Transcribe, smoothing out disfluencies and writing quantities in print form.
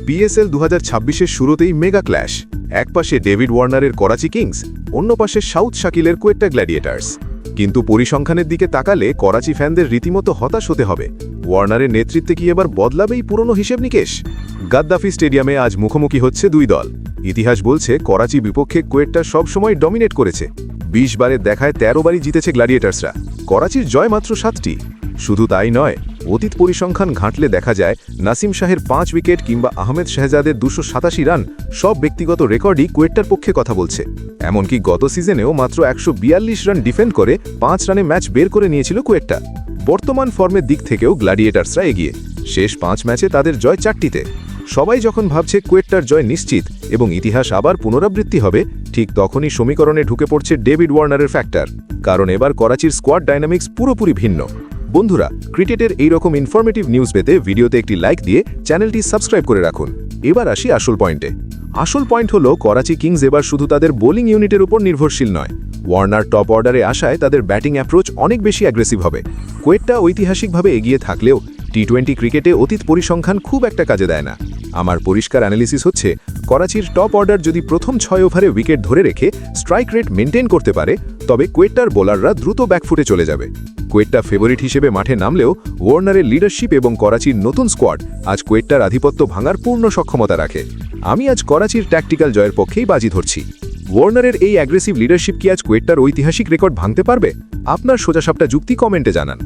PSL 2026-এর শুরুতেই mega clash. এক পাশে ডেভিড ওয়ার্নারের করাচি কিংস, অন্য পাশে সাউথ শাকিলের কোয়েটা গ্ল্যাডিয়েটার্স। কিন্তু পরিসংখ্যানের দিকে তাকালে করাচি ফ্যানদের রীতিমতো হতাশ হতে হবে। ওয়ার্নারের নেতৃত্বে কি এবার বদলাবেই পুরনো হিসেব নিকেশ? গাদ্দাফি স্টেডিয়ামে আজ মুখোমুখি হচ্ছে দুই দল। ইতিহাস বলছে করাচি বিপক্ষে কোয়েটা সবসময় ডমিনেট করেছে। 20 বারের দেখায় 13 বারই জিতেছে গ্ল্যাডিয়েটার্সরা। করাচির জয় মাত্র 7টি। শুধু তাই নয়, অতীত পরিসংখ্যান ঘাঁটলে দেখা যায় নাসিম শাহের 5 উইকেট কিংবা আহমেদ শাহজাদের 287 রান সব ব্যক্তিগত রেকর্ডই কোয়েটার পক্ষে কথা বলছে। এমনকি গত সিজনেও মাত্র 142 রান ডিফেন্ড করে 5 রানে ম্যাচ বের করে নিয়েছিল কোয়েটা। বর্তমান ফর্মের দিক থেকেও গ্ল্যাডিয়েটার্সরা এগিয়ে। শেষ 5 ম্যাচে তাদের জয় 4টিতে। সবাই যখন ভাবছে কোয়েটার জয় নিশ্চিত এবং ইতিহাস আবার পুনরাবৃত্তি হবে, ঠিক তখনই সমীকরণে ঢুকে পড়ছে ডেভিড ওয়ার্নারের ফ্যাক্টর। কারণ এবার করাচির স্কোয়াড ডাইনামিক্স পুরোপুরি ভিন্ন। বন্ধুরা, ক্রিকেটের এই রকম ইনফরমেটিভ নিউজ পেতে ভিডিওতে একটি লাইক দিয়ে চ্যানেলটি সাবস্ক্রাইব করে রাখুন। এবার আসি আসল পয়েন্টে। আসল পয়েন্ট হলো করাচি কিংস এবার শুধু তাদের বোলিং ইউনিটের উপর নির্ভরশীল নয়। ওয়ার্নার টপ অর্ডারে আসায় তাদের ব্যাটিং অ্যাপ্রোচ অনেক বেশি অ্যাগ্রেসিভ হবে। কোয়েটা ঐতিহাসিকভাবে এগিয়ে থাকলেও টি-20 ক্রিকেটে অতীত পরিসংখ্যান খুব একটা কাজে দেয় না। আমার পরিষ্কার অ্যানালিসিস হচ্ছে, করাচির টপ অর্ডার যদি প্রথম 6 ওভারে উইকেট ধরে রেখে স্ট্রাইক রেট মেনটেন করতে পারে, তবে কোয়েটার বোলাররা দ্রুত ব্যাকফুটে চলে যাবে। কোয়েটা ফেভারিট হিসেবে মাঠে নামলেও ওয়ার্নারের লিডারশিপ এবং করাচির নতুন স্কোয়াড আজ কোয়েটার আধিপত্য ভাঙার পূর্ণ সক্ষমতা রাখে। আমি আজ করাচির ট্যাকটিক্যাল জয়ের পক্ষেই বাজি ধরছি। ওয়ার্নারের এই অ্যাগ্রেসিভ লিডারশিপ কি আজ কোয়েটার ঐতিহাসিক রেকর্ড ভাঙতে পারবে? আপনার সোজাসাপটা যুক্তি কমেন্টে জানান।